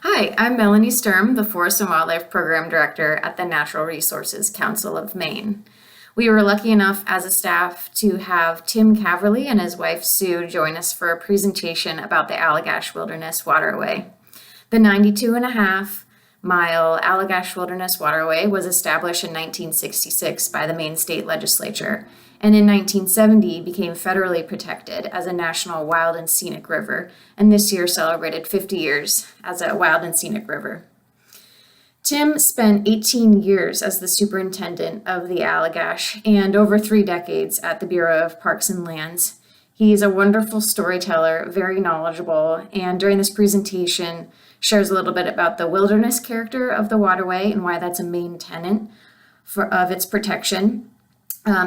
Hi, I'm Melanie Sturm, the Forest and Wildlife Program Director at the Natural Resources Council of Maine. We were lucky enough as a staff to have Tim Caverly and his wife Sue join us for a presentation about the Allagash Wilderness Waterway. The 92.5-mile Allagash Wilderness Waterway was established in 1966 by the Maine State Legislature, and in 1970 became federally protected as a National Wild and Scenic River, and this year celebrated 50 years as a wild and scenic river. Tim spent 18 years as the superintendent of the Allagash and over 3 decades at the Bureau of Parks and Lands. He's a wonderful storyteller, very knowledgeable, and during this presentation shares a little bit about the wilderness character of the waterway and why that's a main tenet of its protection,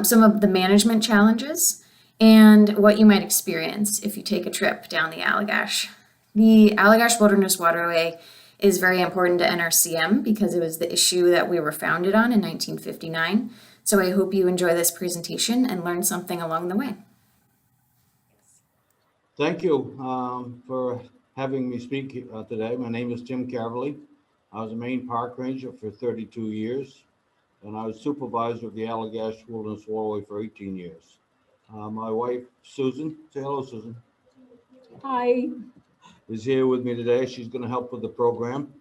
some of the management challenges, and what you might experience if you take a trip down the Allagash. The Allagash Wilderness Waterway is very important to NRCM because it was the issue that we were founded on in 1959. So I hope you enjoy this presentation and learn something along the way. Thank you for having me speak today. My name is Tim Caverly. I was a Maine Park Ranger for 32 years, and I was supervisor of the Allagash Wilderness Waterway for 18 years. My wife, Susan, say hello, Susan. Hi. Is here with me today. She's going to help with the program.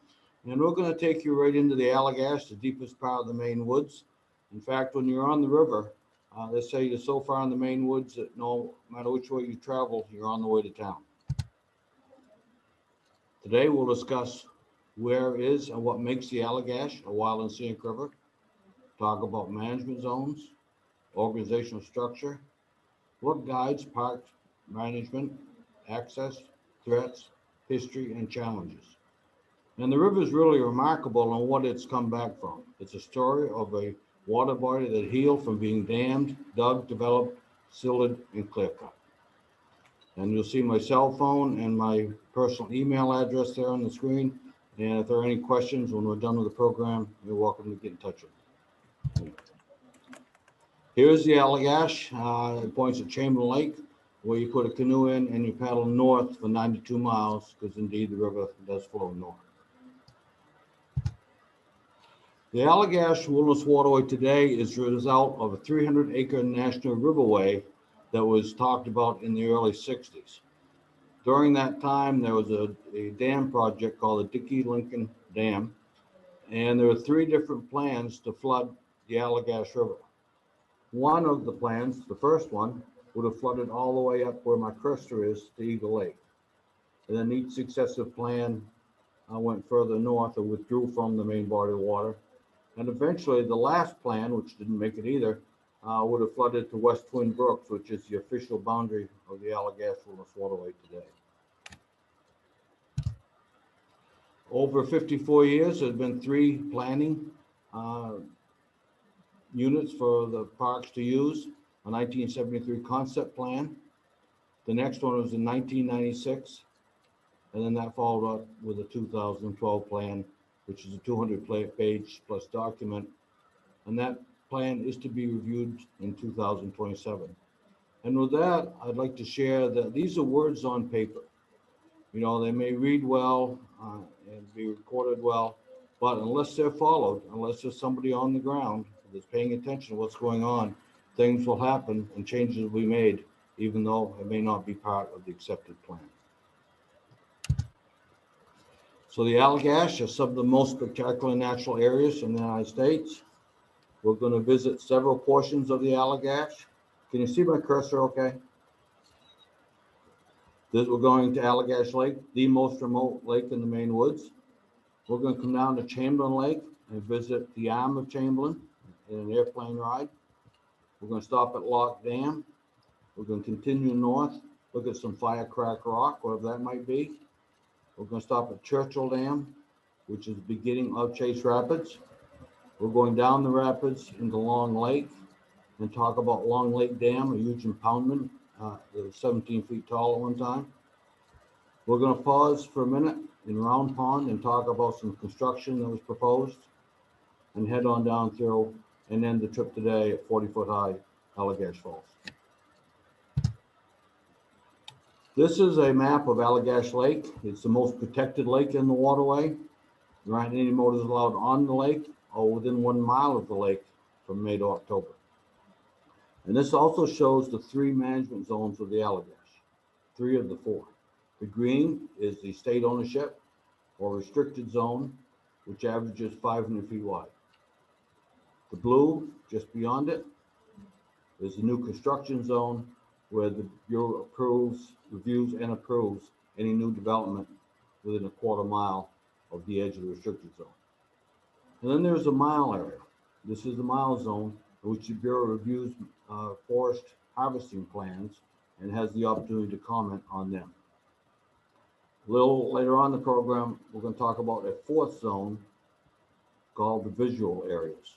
And we're going to take you right into the Allagash, the deepest part of the Maine woods. In fact, when you're on the river, they say you're so far in the Maine woods that no matter which way you travel, you're on the way to town. Today, we'll discuss where is and what makes the Allagash a wild and scenic river, talk about management zones, organizational structure, what guides park management, access, threats, history, and challenges. And the river is really remarkable on what it's come back from. It's a story of a water body that healed from being dammed, dug, developed, silted, and clear cut. And you'll see my cell phone and my personal email address there on the screen. And if there are any questions when we're done with the program, you're welcome to get in touch with me. Here's the Allagash. It points at Chamberlain Lake, where you put a canoe in and you paddle north for 92 miles, because indeed the river does flow north. The Allagash Wilderness Waterway today is the result of a 300-acre national riverway that was talked about in the early 60s. During that time, there was a dam project called the Dickey-Lincoln Dam, and there were 3 different plans to flood the Allagash River. One of the plans, the first one, would have flooded all the way up where my cursor is to Eagle Lake. And then each successive plan went further north or withdrew from the main body of water. And eventually the last plan, which didn't make it either, would have flooded to West Twin Brooks, which is the official boundary of the Allagash Wilderness Waterway today. Over 54 years, there's been 3 planning units for the parks to use. A 1973 concept plan. The next one was in 1996, and then that followed up with a 2012 plan, which is a 200-page plus document, and that plan is to be reviewed in 2027. And with that, I'd like to share that these are words on paper. You know, they may read well and be recorded well, but unless they're followed, unless there's somebody on the ground that's paying attention to what's going on, things will happen and changes will be made, even though it may not be part of the accepted plan. So the Allagash is some of the most spectacular natural areas in the United States. We're going to visit several portions of the Allagash. Can you see my cursor okay? We're going to Allagash Lake, the most remote lake in the Maine woods. We're going to come down to Chamberlain Lake and visit the arm of Chamberlain in an airplane ride. We're going to stop at Lock Dam. We're going to continue north, look at some Firecrack Rock, whatever that might be. We're going to stop at Churchill Dam, which is the beginning of Chase Rapids. We're going down the rapids into Long Lake and talk about Long Lake Dam, a huge impoundment that was 17 feet tall at one time. We're going to pause for a minute in Round Pond and talk about some construction that was proposed and head on down through and end the trip today at 40-foot high Allagash Falls. This is a map of Allagash Lake. It's the most protected lake in the waterway. There aren't any motors allowed on the lake or within 1 mile of the lake from May to October. And this also shows the 3 management zones of the Allagash, 3 of the 4. The green is the state ownership or restricted zone, which averages 500 feet wide. The blue, just beyond it, is the new construction zone where the Bureau approves, reviews, and approves any new development within a quarter mile of the edge of the restricted zone. And then there's a mile area. This is the mile zone in which the Bureau reviews forest harvesting plans and has the opportunity to comment on them. A little later on in the program, we're going to talk about a 4th zone called the visual areas.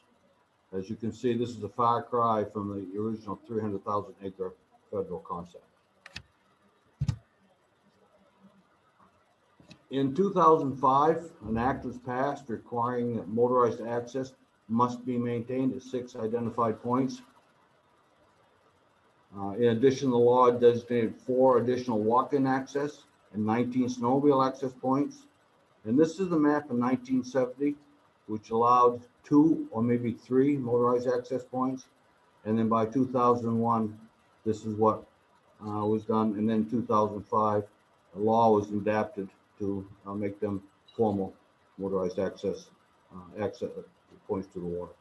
As you can see, this is a far cry from the original 300,000 acre federal concept. In 2005, an act was passed requiring that motorized access must be maintained at 6 identified points. In addition, the law designated 4 additional walk-in access and 19 snowmobile access points. And this is the map in 1970, which allowed 2 or maybe 3 motorized access points. And then by 2001, this is what was done. And then 2005, the law was adapted to make them formal motorized access points to the water.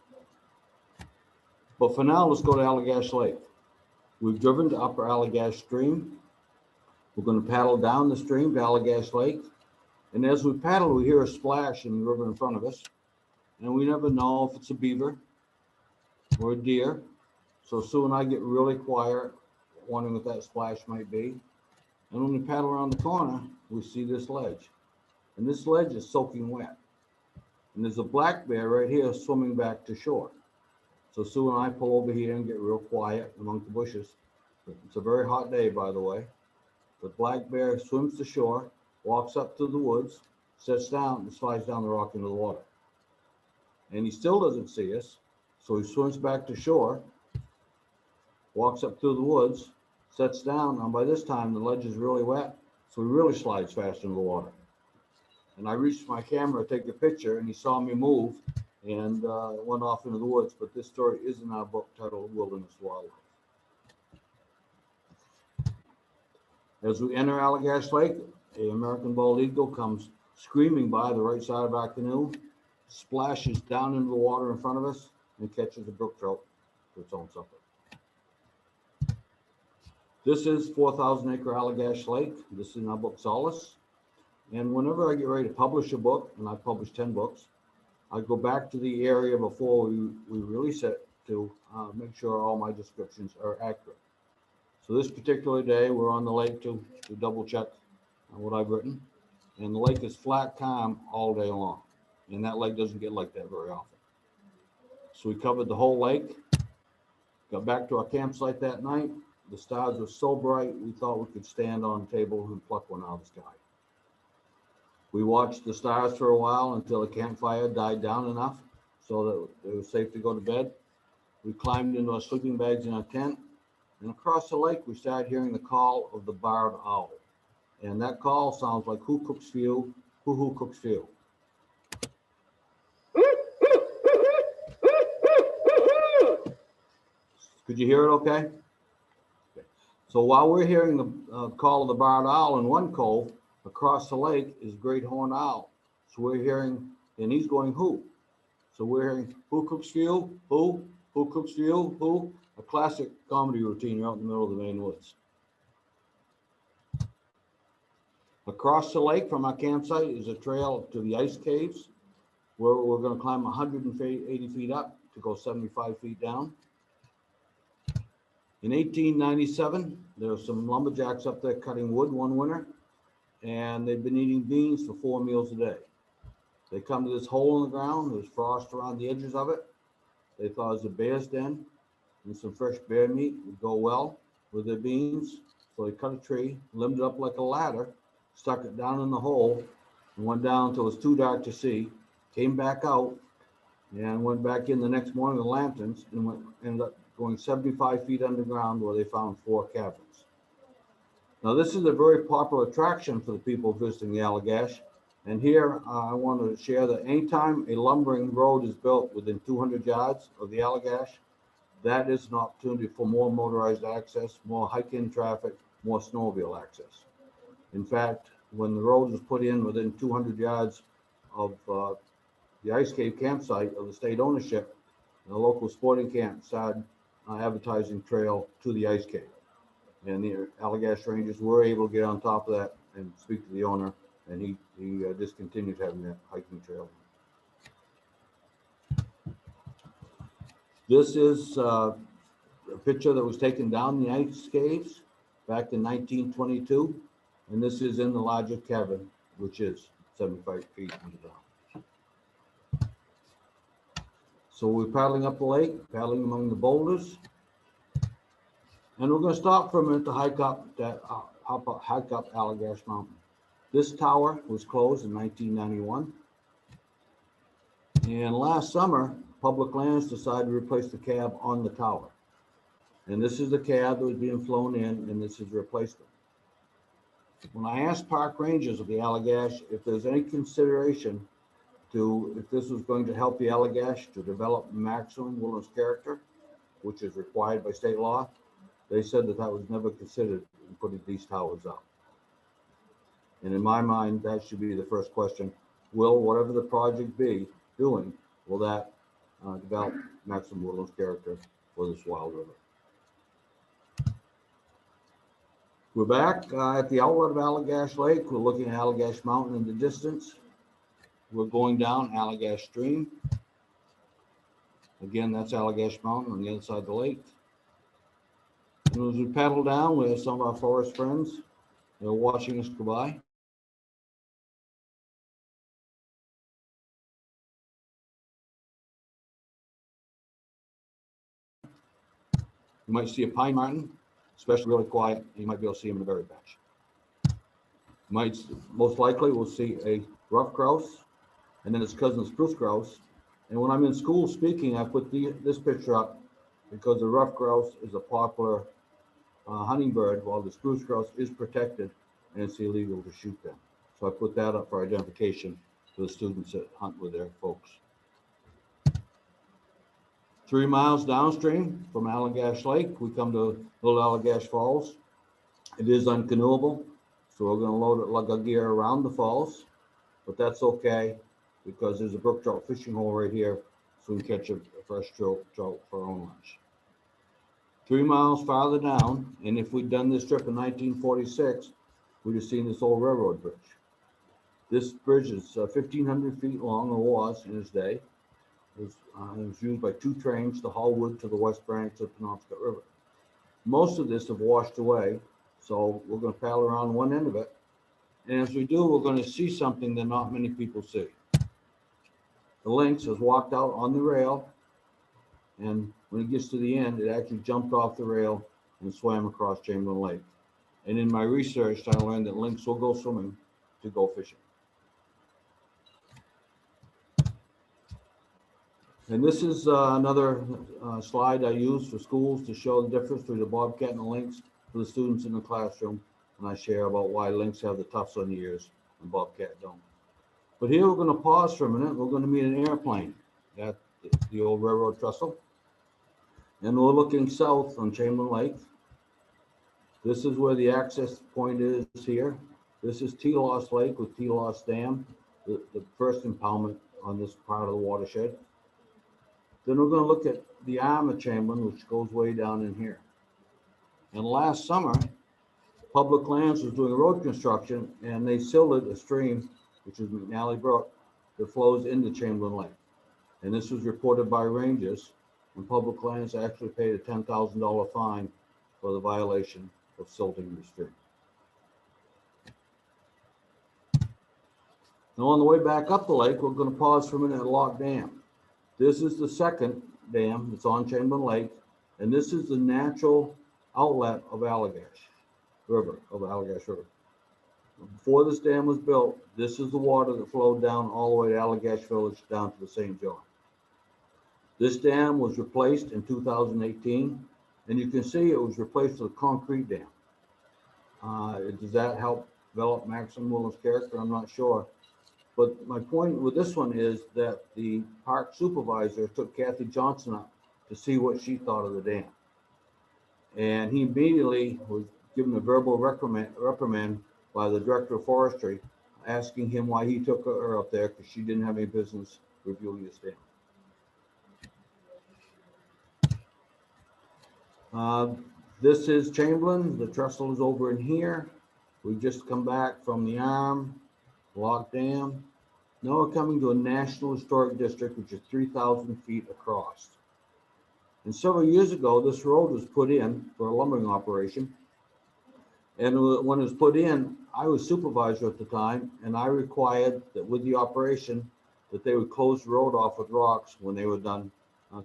But for now, let's go to Allagash Lake. We've driven to Upper Allagash Stream. We're going to paddle down the stream to Allagash Lake. And as we paddle, we hear a splash in the river in front of us. And we never know if it's a beaver or a deer. So Sue and I get really quiet, wondering what that splash might be. And when we paddle around the corner, we see this ledge. And this ledge is soaking wet. And there's a black bear right here swimming back to shore. So Sue and I pull over here and get real quiet among the bushes. It's a very hot day, by the way. The black bear swims to shore, walks up to the woods, sits down, and slides down the rock into the water. And he still doesn't see us, so he swims back to shore, walks up through the woods, sits down, and by this time the ledge is really wet, so he really slides fast into the water. And I reached my camera to take a picture, and he saw me move and went off into the woods. But this story is in our book titled Wilderness Wildlife. As we enter Allagash Lake, an American bald eagle comes screaming by the right side of our canoe, splashes down into the water in front of us, and catches a brook trout for its own supper. This is 4,000 acre Allagash Lake. This is in our book Solace. And whenever I get ready to publish a book, and I publish 10 books, I go back to the area before we release it to make sure all my descriptions are accurate. So this particular day, we're on the lake to double check what I've written. And the lake is flat, calm all day long. And that lake doesn't get like that very often. So we covered the whole lake, got back to our campsite that night. The stars were so bright, we thought we could stand on a table and pluck one out of the sky. We watched the stars for a while until the campfire died down enough so that it was safe to go to bed. We climbed into our sleeping bags in our tent, and across the lake, we started hearing the call of the barred owl. And that call sounds like who cooks for you, who cooks for you. Could you hear it okay? So while we're hearing the call of the barred owl in one cove, across the lake is great horned owl. So we're hearing, and he's going who? So we're hearing who cooks for you, who cooks for you, who? A classic comedy routine out in the middle of the Maine woods. Across the lake from our campsite is a trail to the ice caves, where we're going to climb 180 feet up to go 75 feet down. In 1897, there were some lumberjacks up there cutting wood one winter, and they'd been eating beans for 4 meals a day. They come to this hole in the ground, there's frost around the edges of it. They thought it was a bear's den, and some fresh bear meat would go well with their beans. So they cut a tree, limbed it up like a ladder, stuck it down in the hole, and went down until it was too dark to see, came back out, and went back in the next morning with lanterns, and ended up going 75 feet underground where they found 4 caverns. Now, this is a very popular attraction for the people visiting the Allagash. And here I want to share that anytime a lumbering road is built within 200 yards of the Allagash, that is an opportunity for more motorized access, more hiking traffic, more snowmobile access. In fact, when the road was put in within 200 yards of the Ice Cave campsite of the state ownership, the local sporting camp started advertising trail to the Ice Cave. And the Allagash Rangers were able to get on top of that and speak to the owner, and he discontinued having that hiking trail. This is a picture that was taken down the ice caves back in 1922, and this is in the larger cabin, which is 75 feet underground. So we're paddling up the lake, paddling among the boulders, and we're going to stop for a minute to hike up Allagash Mountain. This tower was closed in 1991, and last summer, Public Lands decided to replace the cab on the tower. And this is the cab that was being flown in, and this is replacement. When I asked park rangers of the Allagash if there's any consideration to if this was going to help the Allagash to develop maximum wilderness character, which is required by state law, they said that was never considered in putting these towers up. And in my mind, that should be the first question. Will whatever the project be doing, will that develop maximum wilderness character for this wild river? We're back at the outlet of Allagash Lake. We're looking at Allagash Mountain in the distance. We're going down Allagash Stream. Again, that's Allagash Mountain on the other side of the lake. And as we paddle down, we have some of our forest friends. They're watching us go by. You might see a pine marten, especially really quiet. You might be able to see him in the berry patch. Most likely we'll see a rough grouse and then its cousin spruce grouse. And when I'm in school speaking, I put this picture up because the rough grouse is a popular hunting bird, while the spruce grouse is protected and it's illegal to shoot them. So I put that up for identification for the students that hunt with their folks. 3 miles downstream from Allagash Lake, we come to Little Allagash Falls. It is uncanoeable, so we're going to load lug gear around the falls, but that's okay because there's a brook trout fishing hole right here, so we can catch a fresh trout for our own lunch. 3 miles farther down, and if we'd done this trip in 1946, we'd have seen this old railroad bridge. This bridge is 1,500 feet long, or was in its day. It was used by 2 trains to haul wood to the west branch of the Penobscot River. Most of this have washed away, so we're going to paddle around one end of it. And as we do, we're going to see something that not many people see. The lynx has walked out on the rail, and when it gets to the end, it actually jumped off the rail and swam across Chamberlain Lake. And in my research, I learned that lynx will go swimming to go fishing. And this is another slide I use for schools to show the difference between the bobcat and the lynx for the students in the classroom. And I share about why lynx have the tufts on the ears and bobcat don't. But here we're going to pause for a minute. We're going to meet an airplane at the old railroad trestle. And we're looking south on Chamberlain Lake. This is where the access point is here. This is Telos Lake with Telos Dam, the first impoundment on this part of the watershed. Then we're going to look at the arm of Chamberlain, which goes way down in here. And last summer, Public Lands was doing road construction, and they silted a stream, which is McNally Brook, that flows into Chamberlain Lake. And this was reported by rangers, and Public Lands actually paid a $10,000 fine for the violation of silting the stream. Now on the way back up the lake, we're going to pause for a minute at Lock Dam. This is the second dam that's on Chamberlain Lake, and this is the natural outlet of Allagash River, Before this dam was built, this is the water that flowed down all the way to Allagash Village down to the St. John. This dam was replaced in 2018, and you can see it was replaced with a concrete dam. Does that help develop Maxim Willis character? I'm not sure. But my point with this one is that the park supervisor took Kathy Johnson up to see what she thought of the dam. And he immediately was given a verbal reprimand by the director of forestry, asking him why he took her up there because she didn't have any business reviewing this dam. This is Chamberlain. The trestle is over in here. We've just come back from the Arm, Lock Dam. Now we're coming to a National Historic District, which is 3,000 feet across. And several years ago, this road was put in for a lumbering operation. And when it was put in, I was supervisor at the time, and I required that with the operation, that they would close the road off with rocks when they were done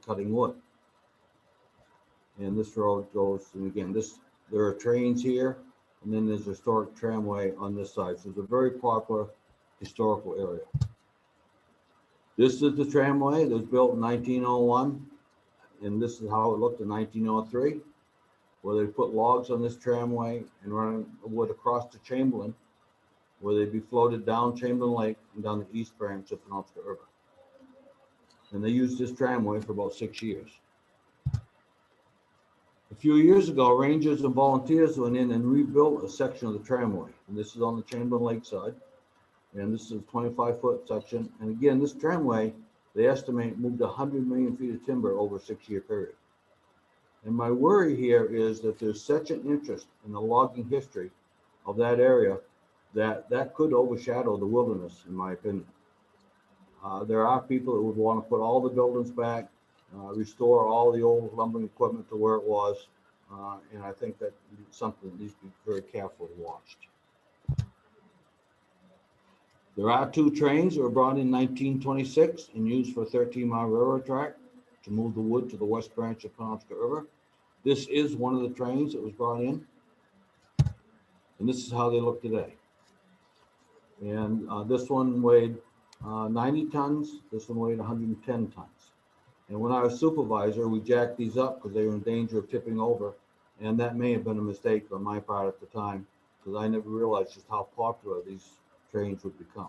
cutting wood. And this road goes, and again, there are trains here, and then there's a historic tramway on this side. So it's a very popular historical area. This is the tramway that was built in 1901, and this is how it looked in 1903, where they put logs on this tramway and run wood across to Chamberlain, where they'd be floated down Chamberlain Lake and down the east branch of the Penobscot River. And they used this tramway for about 6 years. A few years ago, rangers and volunteers went in and rebuilt a section of the tramway. And this is on the Chamberlain Lake side. And this is a 25-foot section. And again, this tramway, they estimate, moved 100 million feet of timber over a 6-year period. And my worry here is that there's such an interest in the logging history of that area that could overshadow the wilderness, in my opinion. There are people that would want to put all the buildings back, restore all the old lumbering equipment to where it was. And I think that something that needs to be very carefully watched. There are 2 trains that were brought in 1926 and used for a 13-mile railroad track to move the wood to the west branch of Penobscot River. This is one of the trains that was brought in. And this is how they look today. And this one weighed 90 tons. This one weighed 110 tons. And when I was supervisor, we jacked these up because they were in danger of tipping over. And that may have been a mistake on my part at the time, because I never realized just how popular these trains would become.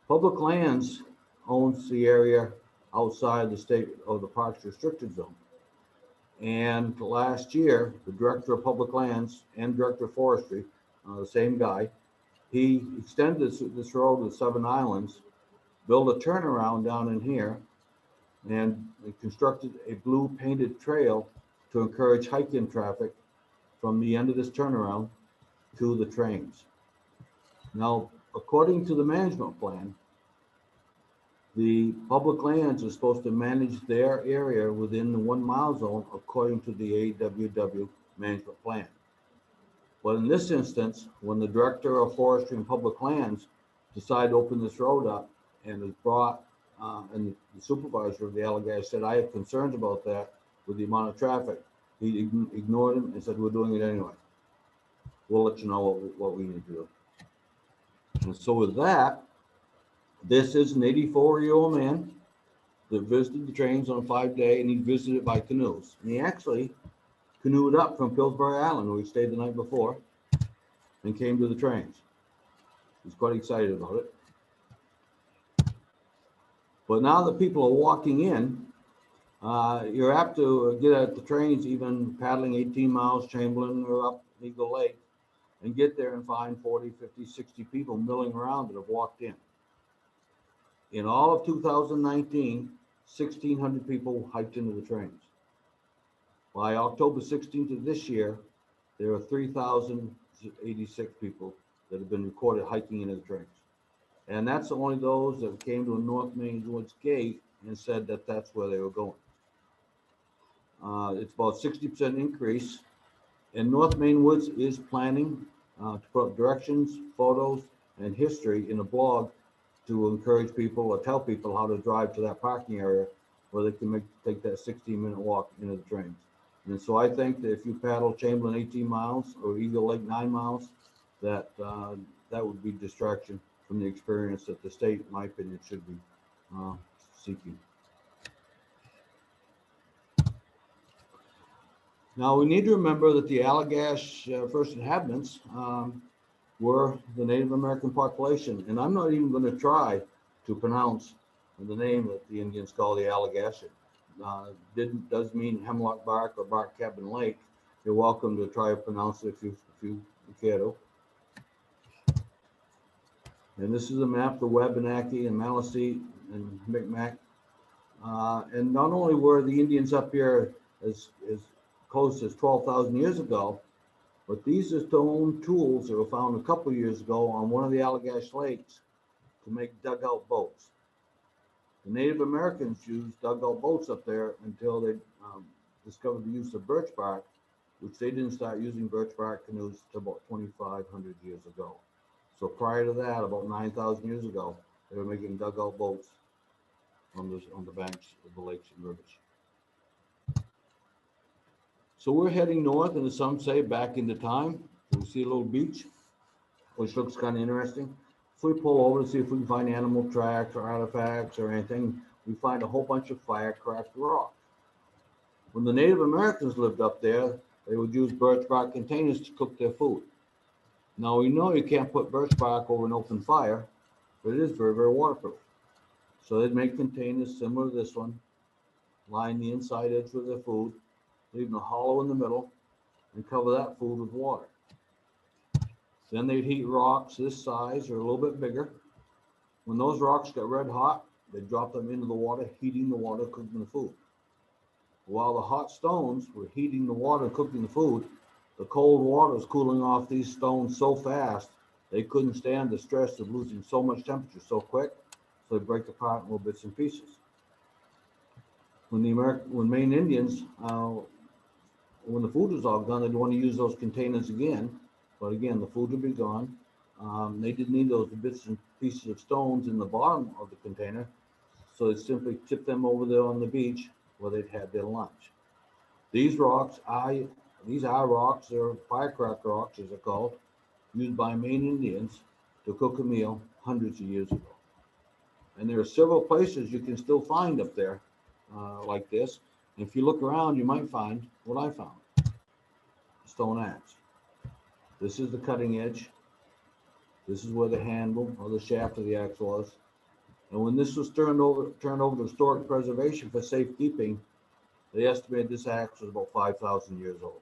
Public Lands owns the area outside the state of the park's restricted zone. And last year, the director of public lands and director of forestry, the same guy, he extended this road with 7 islands, built a turnaround down in here, and constructed a blue painted trail to encourage hiking traffic from the end of this turnaround to the trains. Now, according to the management plan, the public lands are supposed to manage their area within the 1 mile zone according to the AWW management plan. But in this instance, when the director of forestry and public lands decided to open this road up and was brought, and the supervisor of the Allagash said, I have concerns about that with the amount of traffic. He ignored him and said, we're doing it anyway. We'll let you know what we need to do. And so with that, this is an 84-year-old man that visited the trains on a 5-day, and he visited by canoes. And he actually canoed up from Pillsbury Island, where he stayed the night before, and came to the trains. He's quite excited about it. But now that people are walking in, you're apt to get at the trains, even paddling 18 miles, Chamberlain or up Eagle Lake, and get there and find 40, 50, 60 people milling around that have walked in. In all of 2019, 1,600 people hiked into the trains. By October 16th of this year, there are 3,086 people that have been recorded hiking into the trains. And that's only those that came to a North Main Woods gate and said that that's where they were going. It's about 60% increase. And North Main Woods is planning to put directions, photos, and history in a blog to encourage people or tell people how to drive to that parking area where they can take that 16-minute walk into the trains. And so I think that if you paddle Chamberlain 18 miles or Eagle Lake 9 miles, that would be distraction from the experience that the state, in my opinion, should be seeking. Now, we need to remember that the Allagash first inhabitants were the Native American population. And I'm not even going to try to pronounce the name that the Indians call the Allagash. It does mean hemlock bark or bark cabin lake. You're welcome to try to pronounce it if you care to. And this is a map of the Wabanaki and Maliseet and Micmac. And not only were the Indians up here as close as 12,000 years ago, but these are stone tools that were found a couple of years ago on one of the Allagash lakes to make dugout boats. The Native Americans used dugout boats up there until they discovered the use of birch bark, which they didn't start using birch bark canoes until about 2,500 years ago. So prior to that, about 9,000 years ago, they were making dugout boats on the banks of the lakes and rivers. So we're heading north, and as some say, back into time. We see a little beach, which looks kind of interesting. So we pull over to see if we can find animal tracks or artifacts or anything. We find a whole bunch of fire-cracked rock. When the Native Americans lived up there, they would use birch bark containers to cook their food. Now we know you can't put birch bark over an open fire, but it is very, very waterproof. So they'd make containers similar to this one, line the inside edge with their food, leaving a hollow in the middle, and cover that food with water. Then they'd heat rocks this size or a little bit bigger. When those rocks got red hot, they'd drop them into the water, heating the water, cooking the food. While the hot stones were heating the water, cooking the food, the cold water was cooling off these stones so fast, they couldn't stand the stress of losing so much temperature so quick, so they break apart in little bits and pieces. When Maine Indians, when the food was all gone, they'd want to use those containers again, but again, the food would be gone. They didn't need those bits and pieces of stones in the bottom of the container, so they'd simply tip them over there on the beach where they'd had their lunch. These rocks are rocks, or firecracker rocks, as they're called, used by Maine Indians to cook a meal hundreds of years ago. And there are several places you can still find up there like this. And if you look around, you might find what I found, a stone axe. This is the cutting edge. This is where the handle or the shaft of the axe was. And when this was turned over to historic preservation for safekeeping, they estimated this axe was about 5,000 years old.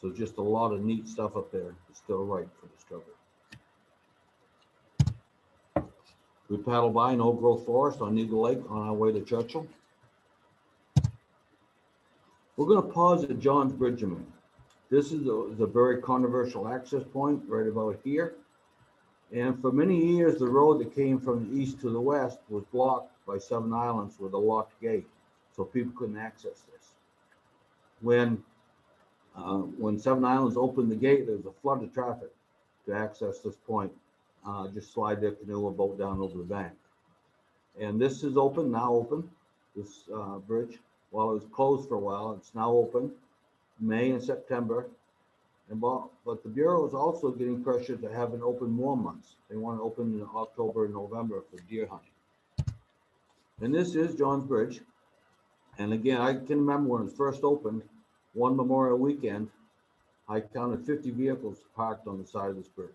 So just a lot of neat stuff up there is still ripe for discovery. We paddle by an old growth forest on Eagle Lake on our way to Churchill. We're going to pause at John's Bridge a minute. This is a very controversial access point right about here. And for many years, the road that came from the east to the west was blocked by 7 islands with a locked gate, so people couldn't access this. When 7 Islands opened the gate, there was a flood of traffic to access this point. Just slide their canoe or boat down over the bank. And this is open, now open, this bridge. While it was closed for a while, it's now open, May and September. But the Bureau is also getting pressure to have it open more months. They want to open in October and November for deer hunting. And this is John's Bridge. And again, I can remember when it was first opened, one Memorial weekend, I counted 50 vehicles parked on the side of this bridge.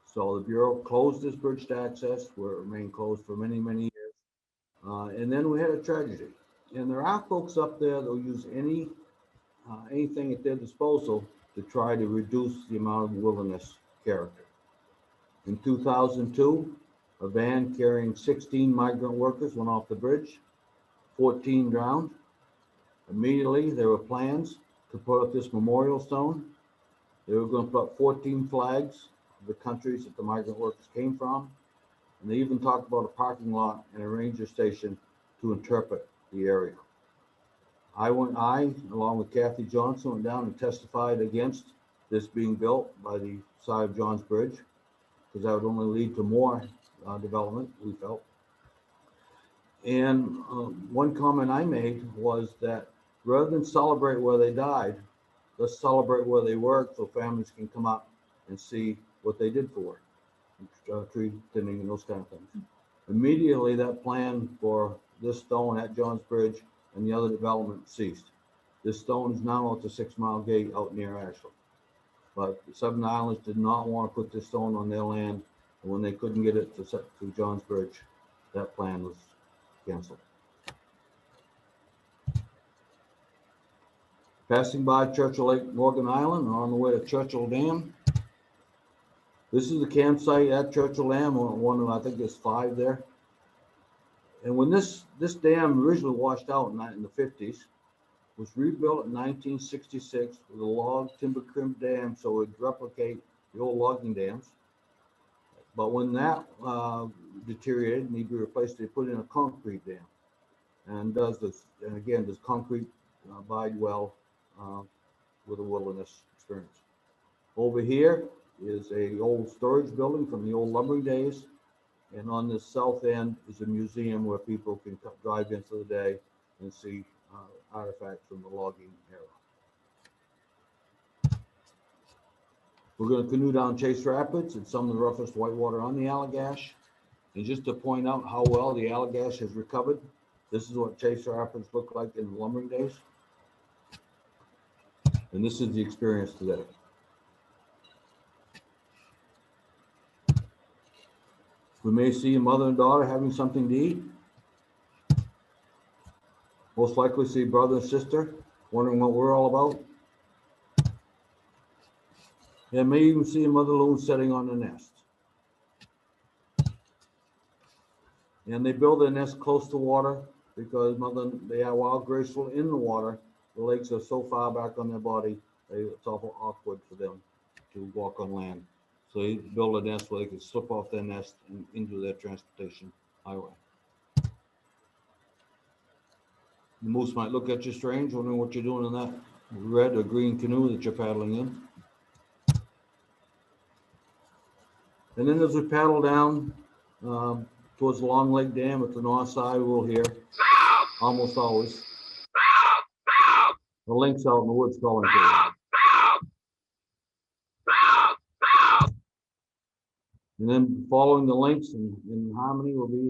So the Bureau closed this bridge to access, where it remained closed for many, many years. And then we had a tragedy. And there are folks up there that will use anything at their disposal to try to reduce the amount of wilderness character. In 2002, a van carrying 16 migrant workers went off the bridge, 14 drowned. Immediately, there were plans to put up this memorial stone. They were going to put up 14 flags of the countries that the migrant workers came from. And they even talked about a parking lot and a ranger station to interpret the area. I, along with Kathy Johnson, went down and testified against this being built by the side of John's Bridge, because that would only lead to more development, we felt. And one comment I made was that rather than celebrate where they died, let's celebrate where they worked so families can come up and see what they did for work, tree thinning and those kind of things. Immediately, that plan for this stone at John's Bridge and the other development ceased. This stone is now at the 6 Mile Gate out near Ashland. But the Seven Islands did not want to put this stone on their land. And when they couldn't get it to Johns Bridge, that plan was canceled. Passing by Churchill Lake, Morgan Island, and on the way to Churchill Dam. This is the campsite at Churchill Dam, one of, I think there's 5 there. And when this dam originally washed out in the 50s, was rebuilt in 1966 with a log timber crimp dam so it would replicate the old logging dams. But when that deteriorated and needed to be replaced, they put in a concrete dam. And does concrete abide well with a wilderness experience? Over here is a old storage building from the old lumbering days. And on the south end is a museum where people can drive in for the day and see artifacts from the logging era. We're going to canoe down Chase Rapids. It's some of the roughest whitewater on the Allagash. And just to point out how well the Allagash has recovered, this is what Chase Rapids looked like in the lumbering days. And this is the experience today. We may see a mother and daughter having something to eat. Most likely see brother and sister wondering what we're all about. And may even see a mother loon sitting on the nest. And they build their nest close to water because they are wild graceful in the water. The legs are so far back on their body, it's awful awkward for them to walk on land. So they build a nest where they can slip off their nest and into their transportation highway. The moose might look at you strange, wondering what you're doing in that red or green canoe that you're paddling in. And then as we paddle down towards the Long Lake Dam at the north side, we'll hear, almost always, the lynx out in the woods calling to you. And then following the lynx in harmony will be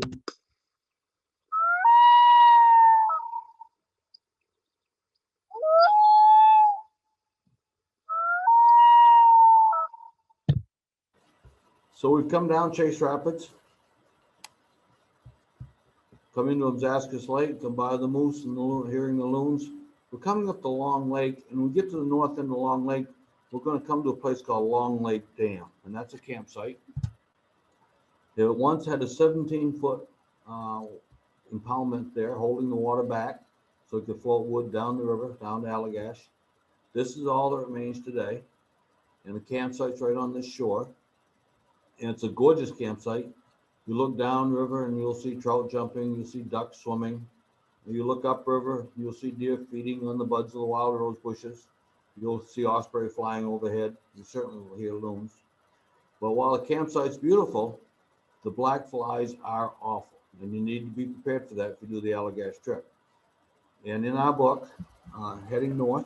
so we've come down Chase Rapids, come into Obzascus Lake, come by the moose and hearing the loons. We're coming up the Long Lake, and when we get to the north end of the Long Lake, we're going to come to a place called Long Lake Dam, and that's a campsite. It once had a 17-foot impoundment there, holding the water back so it could float wood down the river, down to Allagash. This is all that remains today, and the campsite's right on this shore. And it's a gorgeous campsite. You look downriver and you'll see trout jumping, you'll see ducks swimming. You look upriver, you'll see deer feeding on the buds of the wild rose bushes. You'll see osprey flying overhead. You certainly will hear loons. But while the campsite's beautiful, the black flies are awful. And you need to be prepared for that if you do the Allagash trip. And in our book, Heading North,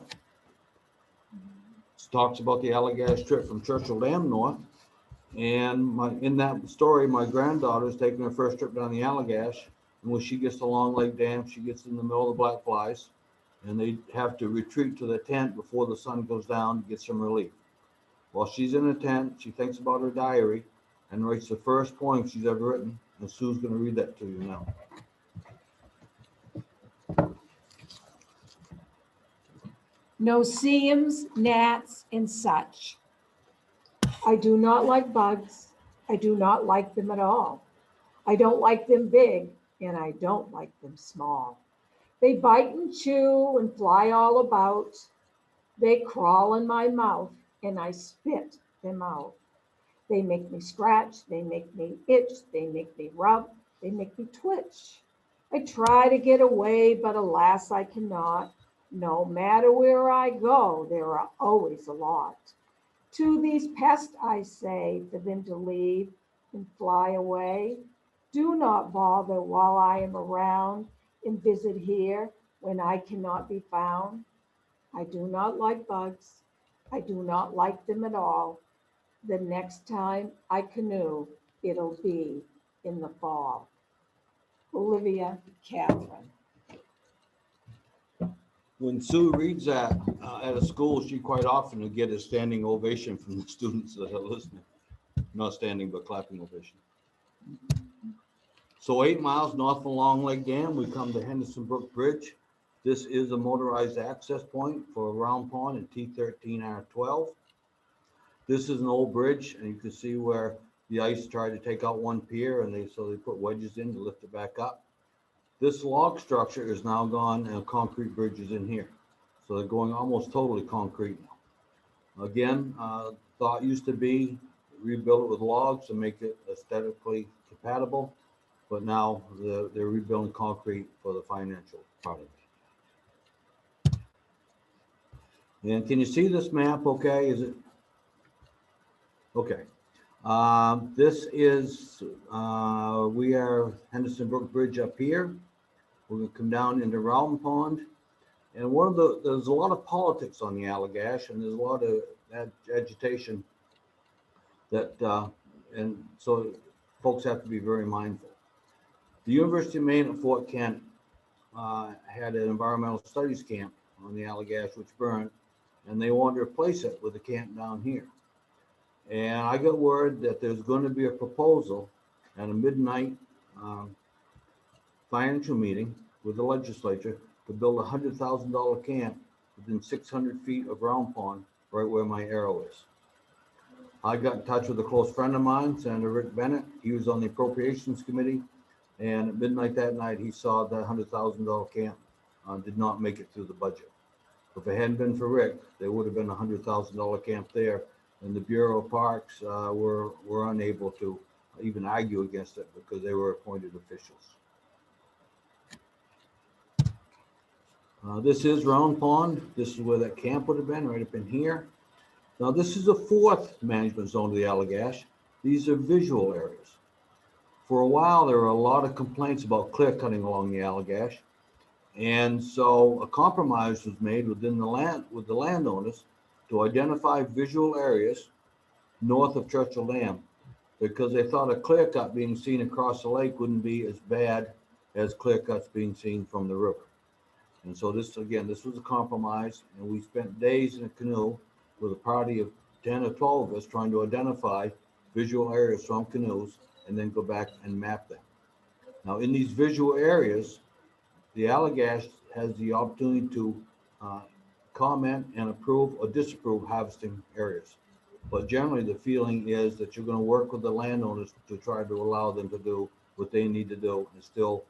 it talks about the Allagash trip from Churchill Dam north. And in that story, my granddaughter is taking her first trip down the Allagash. And when she gets to Long Lake Dam, she gets in the middle of the black flies. And they have to retreat to the tent before the sun goes down to get some relief. While she's in the tent, she thinks about her diary and writes the first poem she's ever written. And Sue's going to read that to you now. No-see-ums, gnats, and such. I do not like bugs. I do not like them at all. I don't like them big, and I don't like them small. They bite and chew and fly all about. They crawl in my mouth, and I spit them out. They make me scratch, they make me itch, they make me rub, they make me twitch. I try to get away, but alas, I cannot. No matter where I go, there are always a lot. To these pests I say, for them to leave and fly away. Do not bother while I am around and visit here when I cannot be found. I do not like bugs. I do not like them at all. The next time I canoe, it'll be in the fall. Olivia Catherine. When Sue reads that at a school, she quite often will get a standing ovation from the students that are listening. Not standing, but clapping ovation. So 8 miles north of Long Lake Dam, we come to Henderson Brook Bridge. This is a motorized access point for Round Pond and T13R12. This is an old bridge, and you can see where the ice tried to take out one pier, and so they put wedges in to lift it back up. This log structure is now gone, and a concrete bridge is in here. So they're going almost totally concrete now. Again, thought used to be rebuild it with logs to make it aesthetically compatible, but now they're rebuilding concrete for the financial part of it. And can you see this map okay? Is it? Okay. This is, we are Henderson Brook Bridge up here. We're gonna come down into Round Pond. And there's a lot of politics on the Allagash, and there's a lot of agitation that, and so folks have to be very mindful. The University of Maine at Fort Kent had an environmental studies camp on the Allagash, which burned, and they wanted to replace it with a camp down here. And I got word that there's going to be a proposal at a midnight financial meeting with the legislature to build a $100,000 camp within 600 feet of Round Pond, right where my arrow is. I got in touch with a close friend of mine, Senator Rick Bennett. He was on the Appropriations Committee, and at midnight that night, he saw the $100,000 camp did not make it through the budget. If it hadn't been for Rick, there would have been a $100,000 camp there, and the Bureau of Parks were unable to even argue against it because they were appointed officials. This is Round Pond. This is where that camp would have been, right up in here. Now, this is the fourth management zone of the Allagash. These are visual areas. For a while, there were a lot of complaints about clear cutting along the Allagash. And so a compromise was made with the landowners to identify visual areas north of Churchill Dam, because they thought a clear cut being seen across the lake wouldn't be as bad as clear cuts being seen from the river. And so this was a compromise, and we spent days in a canoe with a party of 10 or 12 of us trying to identify visual areas from canoes and then go back and map them. Now, in these visual areas, the Allagash has the opportunity to comment and approve or disapprove harvesting areas. But generally, the feeling is that you're going to work with the landowners to try to allow them to do what they need to do and still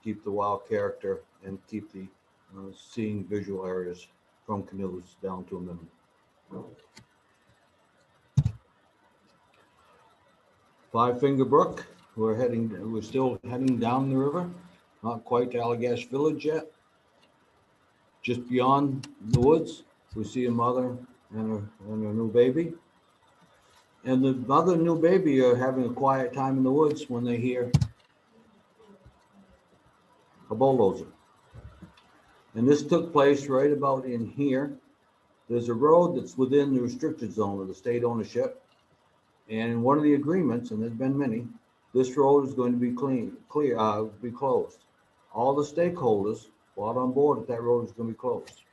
keep the wild character and keep the seeing visual areas from canoes down to a minimum. Five Finger Brook, we're still heading down the river, not quite to Allagash Village yet. Just beyond the woods, we see a mother and her new baby. And the mother and new baby are having a quiet time in the woods when they hear a bulldozer. And this took place right about in here. There's a road that's within the restricted zone of the state ownership. And in one of the agreements, and there's been many, this road is going to be be closed. All the stakeholders brought on board that road is going to be closed.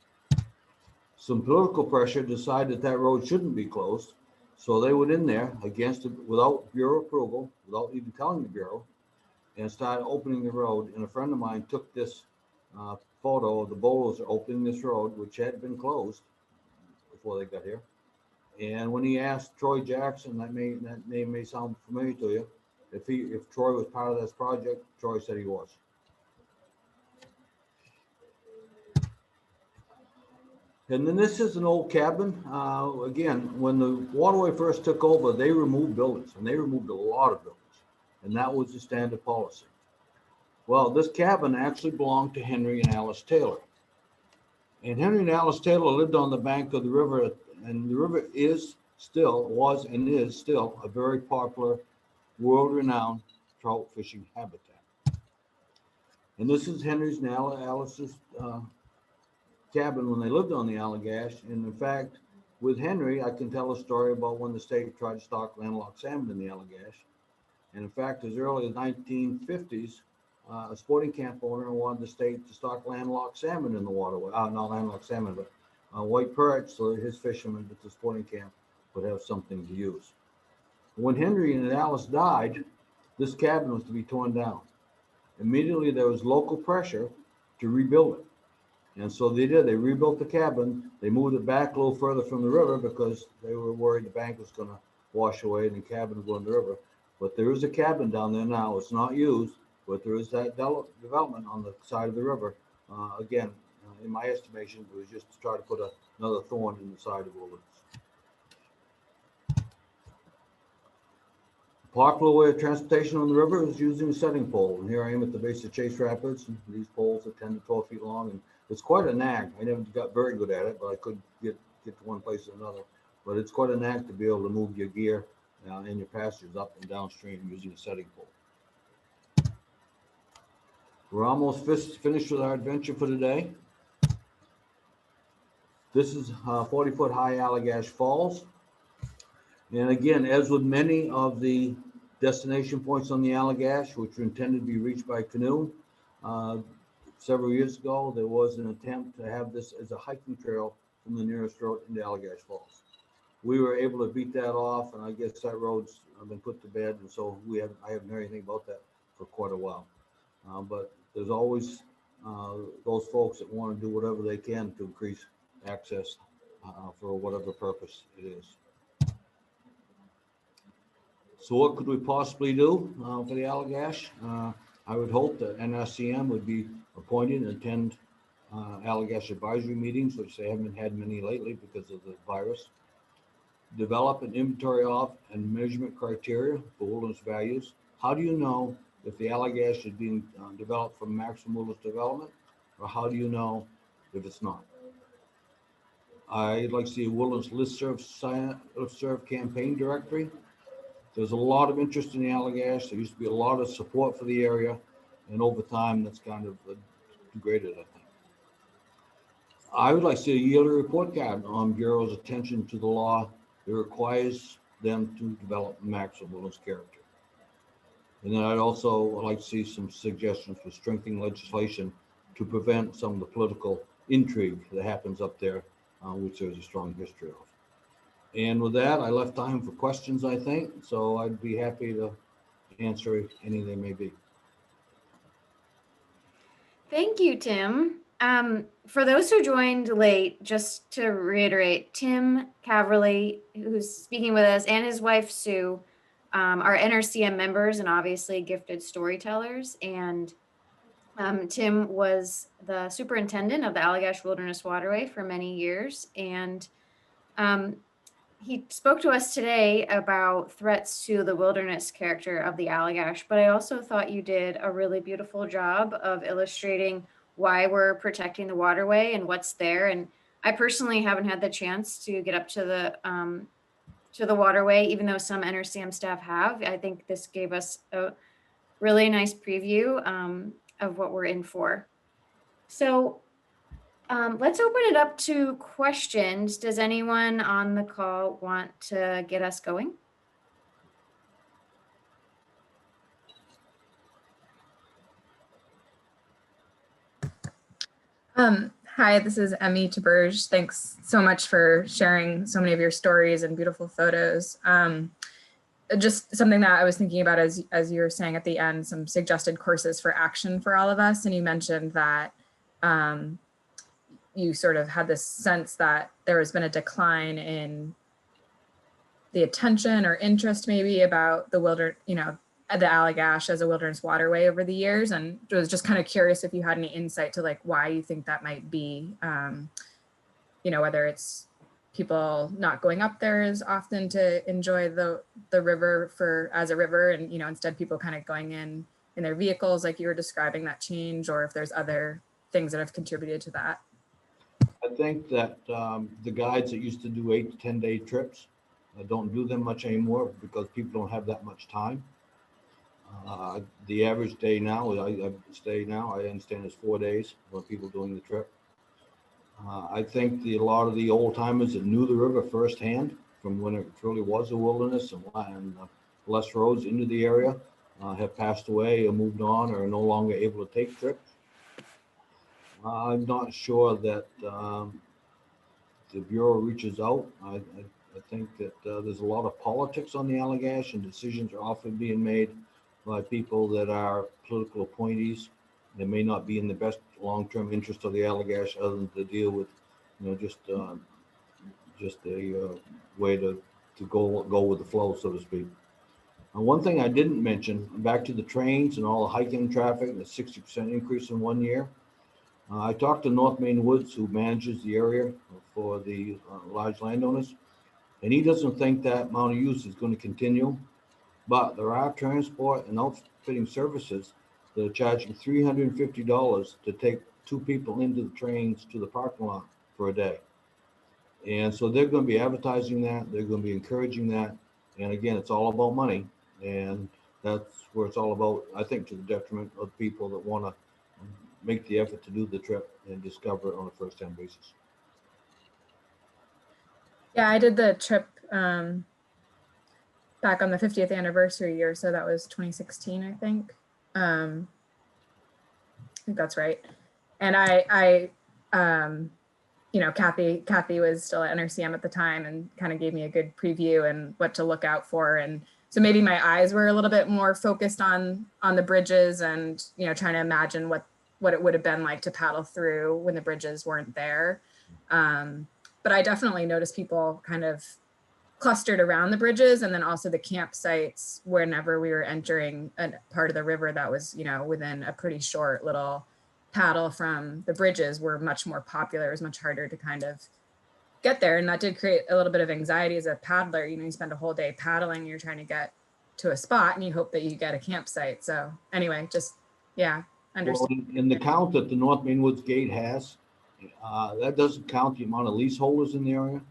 Some political pressure decided that road shouldn't be closed. So they went in there against it without Bureau approval, without even telling the Bureau, and started opening the road. And a friend of mine took this photo of the bulldozer opening this road, which had been closed before they got here. And when he asked Troy Jackson, that name may sound familiar to you, if Troy was part of this project, Troy said he was. And then this is an old cabin. Again, when the waterway first took over, they removed buildings, and they removed a lot of buildings. And that was the standard policy. Well, this cabin actually belonged to Henry and Alice Taylor. And Henry and Alice Taylor lived on the bank of the river, and the river was and is still a very popular, world-renowned trout fishing habitat. And this is Henry's and Alice's cabin when they lived on the Allagash. And in fact, with Henry, I can tell a story about when the state tried to stock landlocked salmon in the Allagash. And in fact, as early as 1950s, a sporting camp owner and wanted the state to stock landlocked salmon in the waterway. Not landlocked salmon, but white perch, so that his fishermen at the sporting camp would have something to use. When Henry and Alice died, this cabin was to be torn down. Immediately there was local pressure to rebuild it. And so they did. They rebuilt the cabin. They moved it back a little further from the river because they were worried the bank was going to wash away and the cabin would go in the river. But there is a cabin down there now. It's not used, but there is that development on the side of the river. Again, in my estimation, it was just to try to put another thorn in the side of Wilderness. Popular way of transportation on the river is using a setting pole. And here I am at the base of Chase Rapids. And these poles are 10 to 12 feet long. And it's quite a knack. I never got very good at it, but I could get to one place or another. But it's quite a knack to be able to move your gear and your passengers up and downstream using a setting pole. We're almost finished with our adventure for today. This is 40-foot high Allagash Falls. And again, as with many of the destination points on the Allagash, which were intended to be reached by canoe, several years ago, there was an attempt to have this as a hiking trail from the nearest road into Allagash Falls. We were able to beat that off, and I guess that road's been put to bed, and so I haven't heard anything about that for quite a while. But there's always those folks that want to do whatever they can to increase access for whatever purpose it is. So what could we possibly do for the Allagash? I would hope that NRCM would be appointed and attend Allagash advisory meetings, which they haven't had many lately because of the virus. Develop an inventory of and measurement criteria for wilderness values. How do you know if the Allagash is being developed for maximum wilderness development, or how do you know if it's not? I'd like to see a wilderness listserv campaign directory. There's a lot of interest in the Allagash. There used to be a lot of support for the area, and over time, that's kind of degraded, I think. I would like to see a yearly report card on Bureau's attention to the law that requires them to develop maximum wilderness character. And then I'd also like to see some suggestions for strengthening legislation to prevent some of the political intrigue that happens up there, which there's a strong history of. And with that, I left time for questions, I think, so I'd be happy to answer any there may be. Thank you, Tim. For those who joined late, just to reiterate, Tim Caverly, who's speaking with us, and his wife, Sue, are NRCM members and obviously gifted storytellers. And Tim was the superintendent of the Allagash Wilderness Waterway for many years. And he spoke to us today about threats to the wilderness character of the Allagash, but I also thought you did a really beautiful job of illustrating why we're protecting the waterway and what's there. And I personally haven't had the chance to get up to the waterway, even though some NRCM staff have. I think this gave us a really nice preview of what we're in for. So let's open it up to questions. Does anyone on the call want to get us going? Hi, this is Emmy Taberge. Thanks so much for sharing so many of your stories and beautiful photos. Just something that I was thinking about as you were saying at the end, some suggested courses for action for all of us. And you mentioned that you sort of had this sense that there has been a decline in the attention or interest maybe about the the Allagash as a wilderness waterway over the years. And I was just kind of curious if you had any insight to like why you think that might be, whether it's people not going up there as often to enjoy the river as a river, and instead people kind of going in their vehicles like you were describing that change, or if there's other things that have contributed to that. I think that the guides that used to do 8 to 10-day trips don't do them much anymore because people don't have that much time. The average day now, I understand is 4 days for people doing the trip. I think a lot of the old timers that knew the river firsthand from when it truly was a wilderness and less roads into the area have passed away or moved on or are no longer able to take trips. I'm not sure that the Bureau reaches out. I think that there's a lot of politics on the Allagash, and decisions are often being made by people that are political appointees. They may not be in the best long-term interest of the Allagash, other than to deal with, just a way to go with the flow, so to speak. And one thing I didn't mention, back to the trains and all the hiking traffic, the 60% increase in 1 year. I talked to North Maine Woods, who manages the area for the large landowners, and he doesn't think that amount of use is going to continue. But there are transport and outfitting services that are charging $350 to take 2 people into the trains to the parking lot for a day. And so they're going to be advertising that, they're going to be encouraging that. And again, it's all about money. And that's where it's all about, I think, to the detriment of people that want to make the effort to do the trip and discover it on a first-time basis. Yeah, I did the trip back on the 50th anniversary year, so that was 2016, I think. I think that's right. And I Kathy was still at NRCM at the time and kind of gave me a good preview and what to look out for. And so maybe my eyes were a little bit more focused on the bridges and, trying to imagine what it would have been like to paddle through when the bridges weren't there. But I definitely noticed people kind of clustered around the bridges, and then also the campsites whenever we were entering a part of the river that was, within a pretty short little paddle from the bridges were much more popular. It was much harder to kind of get there. And that did create a little bit of anxiety as a paddler. You spend a whole day paddling, you're trying to get to a spot and you hope that you get a campsite. So anyway, understand. Well, in the count that the North Maine Woods Gate has, that doesn't count the amount of leaseholders in the area.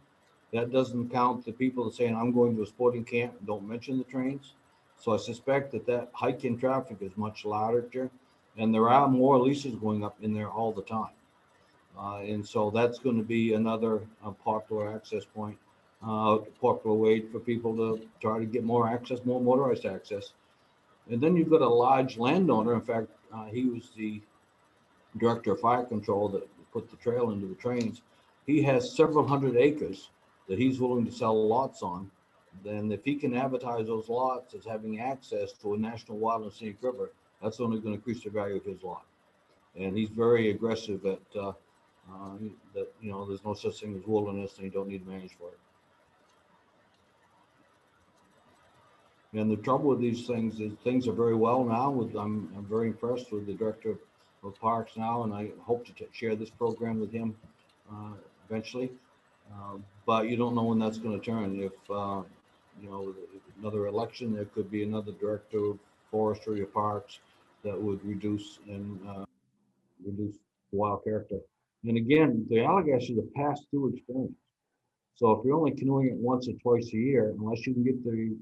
That doesn't count the people that saying, I'm going to a sporting camp, and don't mention the trains. So I suspect that hike-in traffic is much larger, and there are more leases going up in there all the time. And so that's going to be another popular access point, popular way for people to try to get more access, more motorized access. And then you've got a large landowner. In fact, he was the director of fire control that put the trail into the trains. He has several hundred acres that he's willing to sell lots on. Then if he can advertise those lots as having access to a National Wild Scenic River, that's only going to increase the value of his lot. And he's very aggressive at that, there's no such thing as wilderness and you don't need to manage for it. And the trouble with these things is things are very well now. I'm very impressed with the director of parks now, and I hope to share this program with him eventually. But you don't know when that's going to turn. If another election, there could be another director of forestry or parks that would reduce wild character. And again, the Allagash is a pass-through experience. So if you're only canoeing it once or twice a year, unless you can get the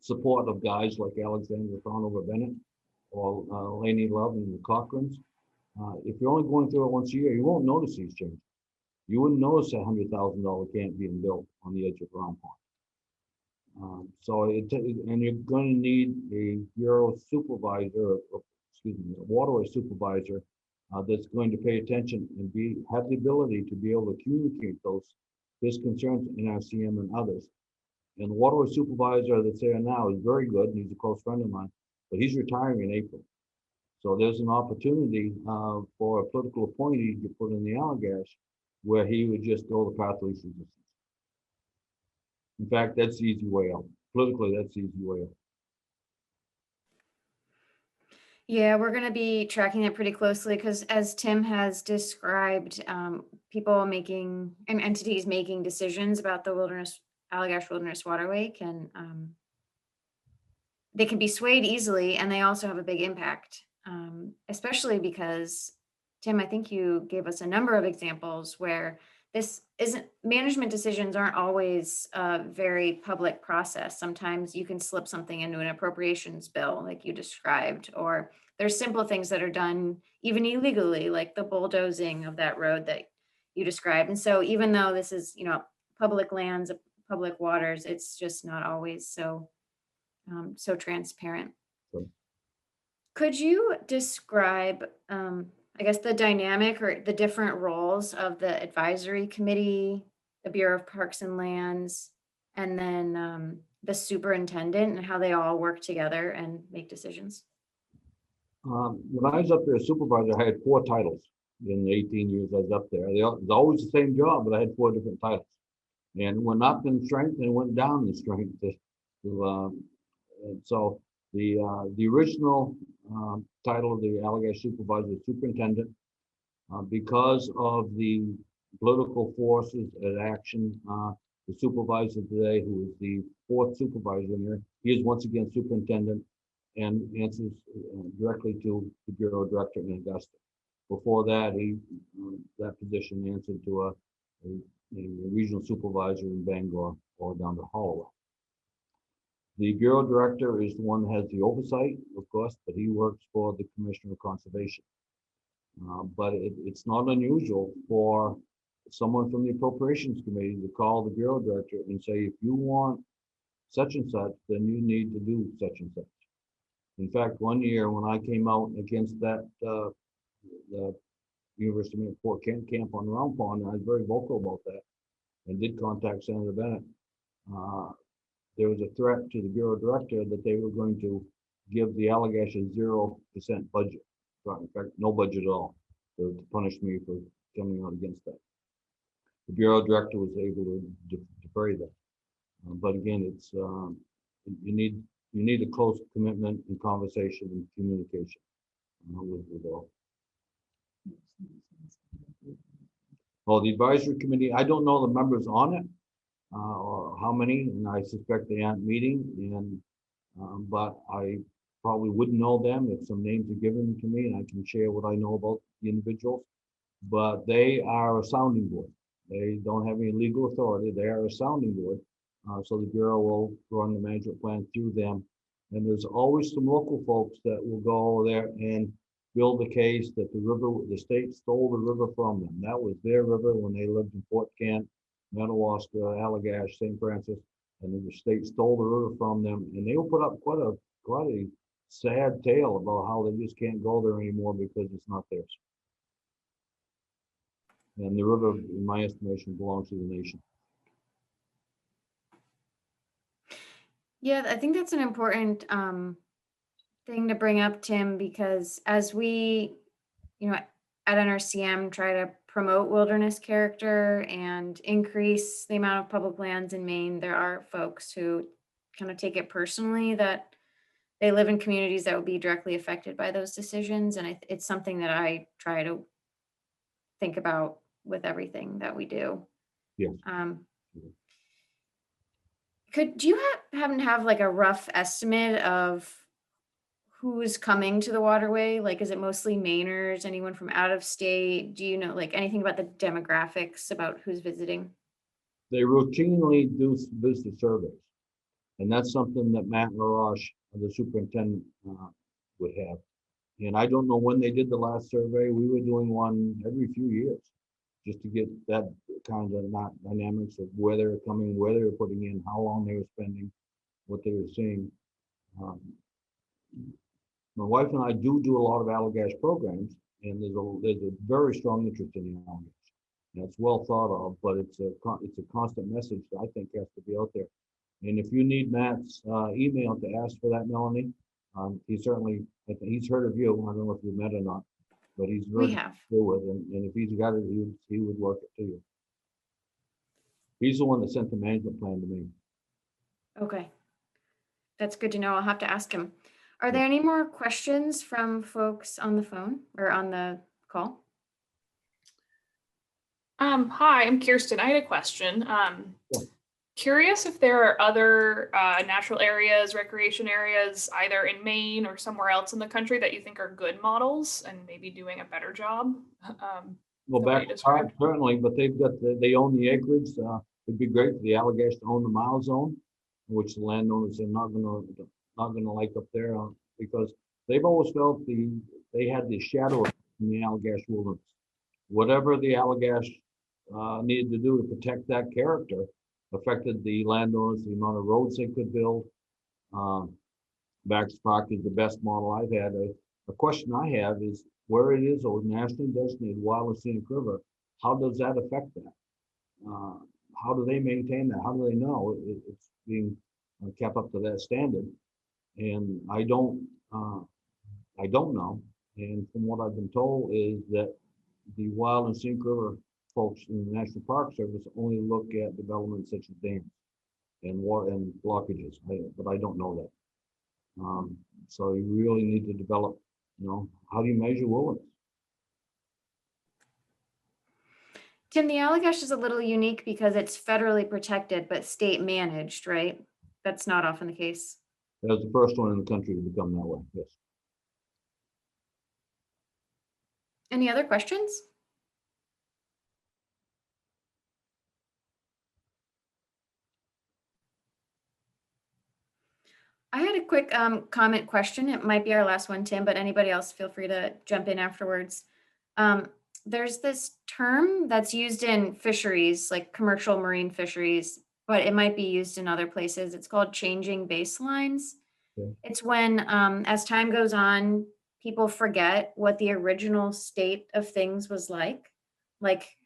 support of guys like Alexander Farnover Bennett or Laney Love and the Cochrans, if you're only going through it once a year, you won't notice these changes. You wouldn't notice that $100,000 camp being built on the edge of Round Pond. And you're going to need a bureau supervisor, a waterway supervisor that's going to pay attention and have the ability to be able to communicate his concerns to NRCM and others. And the waterway supervisor that's there now is very good, and he's a close friend of mine, but he's retiring in April. So there's an opportunity for a political appointee to put in the Allagash where he would just go the path of least resistance. In fact, that's the easy way out. Politically, that's the easy way out. Yeah, we're going to be tracking it pretty closely because, as Tim has described, people making and entities making decisions about the Allagash Wilderness Waterway can be swayed easily, and they also have a big impact, especially because, Tim, I think you gave us a number of examples where management decisions aren't always a very public process. Sometimes you can slip something into an appropriations bill like you described, or there's simple things that are done even illegally, like the bulldozing of that road that you described. And so even though this is, public lands, public waters, it's just not always so so transparent. Sure. Could you describe, I guess, the dynamic or the different roles of the advisory committee, the Bureau of Parks and Lands, and then the superintendent, and how they all work together and make decisions? When I was up there as supervisor, I had 4 titles in the 18 years I was up there. It was always the same job, but I had 4 different titles. And went up in strength and went down in strength. And so the original title of the Allagash supervisor is superintendent. Because of the political forces at action, the supervisor today, who is the 4th supervisor in there, he is once again superintendent and answers directly to the bureau director in Augusta. Before that, that position answered to a regional supervisor in Bangor or down to Holloway. The bureau director is the one that has the oversight, of course, but he works for the Commissioner of Conservation. But it's not unusual for someone from the Appropriations Committee to call the bureau director and say, if you want such and such, then you need to do such and such. In fact, one year when I came out against that, the University of Maine Fort Kent camp on Round Pond, I was very vocal about that and did contact Senator Bennett. There was a threat to the bureau director that they were going to give the Allagash a 0% budget. In fact, no budget at all, to punish me for coming out against that. The bureau director was able to defray that. But again, it's you need a close commitment and conversation and communication with all. Well, the advisory committee, I don't know the members on it or how many, and I suspect they aren't meeting. And but I probably wouldn't know them if some names are given to me, and I can share what I know about the individuals. But they are a sounding board. They don't have any legal authority. They are a sounding board. So the bureau will run the management plan through them. And there's always some local folks that will go there and build the case that the state stole the river from them. That was their river when they lived in Fort Kent, Madawaska, Allagash, St. Francis, and the state stole the river from them. And they will put up quite a sad tale about how they just can't go there anymore because it's not theirs. And the river, in my estimation, belongs to the nation. Yeah, I think that's an important thing to bring up, Tim, because as we, at NRCM try to promote wilderness character and increase the amount of public lands in Maine, there are folks who kind of take it personally that they live in communities that will be directly affected by those decisions. And it's something that I try to think about with everything that we do. Yes. Do you happen to have like a rough estimate of who's coming to the waterway? Like, is it mostly Mainers, anyone from out of state? Do you know like anything about the demographics about who's visiting? They routinely do visit surveys. And that's something that Matt LaRoche, the superintendent, would have. And I don't know when they did the last survey. We were doing one every few years just to get that kind of dynamics of where they're coming, where they're putting in, how long they were spending, what they were seeing. My wife and I do a lot of Allagash programs, and there's a very strong interest in the Allagash. And it's well thought of, but it's a constant message that I think has to be out there. And if you need Matt's email to ask for that, Melanie, he's heard of you. I don't know if you've met or not, but he's very good with it. And if he's got it, he would work it to you. He's the one that sent the management plan to me. Okay. That's good to know. I'll have to ask him. Are there any more questions from folks on the phone or on the call? Hi, I'm Kirsten. I had a question. Curious if there are other natural areas, recreation areas, either in Maine or somewhere else in the country that you think are good models and maybe doing a better job. Well, back to park, certainly, but they own the acreage. It'd be great for the Allagash to own the mile zone, which the landowners are not gonna like up there because they've always felt they had the shadow in the Allagash Wilderness. Whatever the Allagash needed to do to protect that character affected the landowners, the amount of roads they could build. Baxter Park is the best model I've had. A question I have is where it is a nationally designated wild and scenic river, how does that affect that? How do they maintain that? How do they know it's being kept up to that standard? And I don't know. And from what I've been told is that the Wild and Scenic River folks in the National Park Service only look at developments such as dams and water and blockages, but I don't know that. So you really need to develop, how do you measure wilderness? Tim, the Allagash is a little unique because it's federally protected, but state managed, right? That's not often the case. That was the first one in the country to become that way, yes. Any other questions? I had a quick comment question. It might be our last one, Tim, but anybody else feel free to jump in afterwards. There's this term that's used in fisheries, like commercial marine fisheries, but it might be used in other places. It's called changing baselines. Yeah. It's when, as time goes on, people forget what the original state of things was like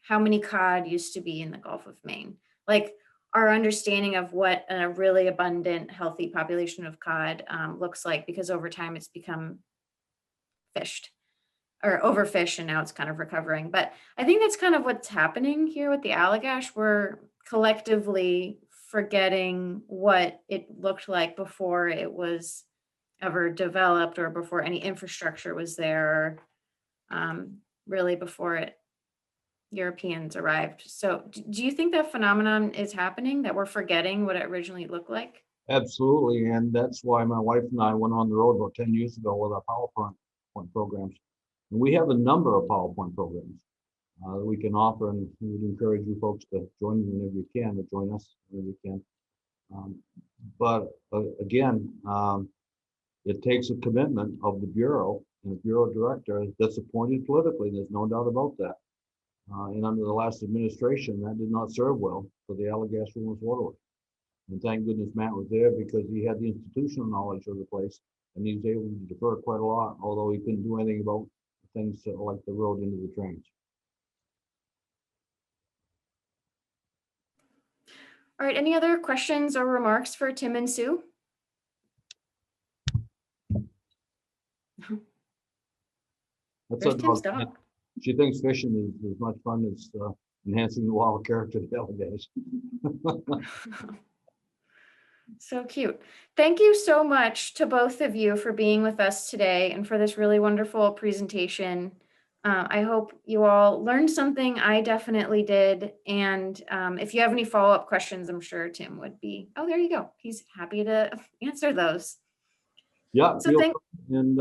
how many cod used to be in the Gulf of Maine, like our understanding of what a really abundant, healthy population of cod looks like, because over time it's become fished or overfished, and now it's kind of recovering. But I think that's kind of what's happening here with the Allagash. We're collectively forgetting what it looked like before it was ever developed or before any infrastructure was there, really before Europeans arrived. So do you think that phenomenon is happening, that we're forgetting what it originally looked like? Absolutely, and that's why my wife and I went on the road about 10 years ago with our PowerPoint programs. And we have a number of PowerPoint programs that we can offer, and we would encourage you folks to join whenever you can, or join us whenever you can. Again, it takes a commitment of the Bureau and the Bureau Director that's appointed politically. There's no doubt about that. And under the last administration, that did not serve well for the Allagash Wilderness Waterway. And thank goodness Matt was there, because he had the institutional knowledge of the place, and he was able to defer quite a lot, although he couldn't do anything about things like the road into the trains. All right, any other questions or remarks for Tim and Sue? That's There's a Tim's dog. dog. She thinks fishing is as much fun as enhancing the wild character of the Allagash. So cute. Thank you so much to both of you for being with us today and for this really wonderful presentation. I hope you all learned something. I definitely did. And if you have any follow-up questions, I'm sure Tim would be, oh, there you go. He's happy to answer those. Yeah, So and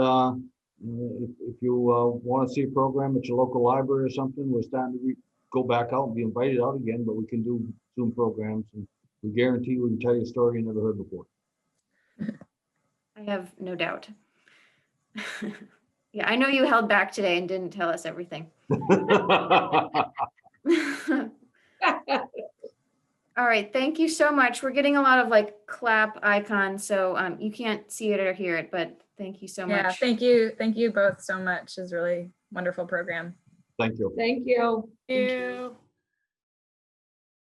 if you want to see a program at your local library or something, we're starting to go back out and be invited out again, but we can do Zoom programs, and we guarantee we can tell you a story you never heard before. I have no doubt. Yeah, I know you held back today and didn't tell us everything. All right, thank you so much. We're getting a lot of clap icons, so you can't see it or hear it, but thank you so much. Yeah, thank you. Thank you both so much. It's a really wonderful program. Thank you. Thank you. Thank you.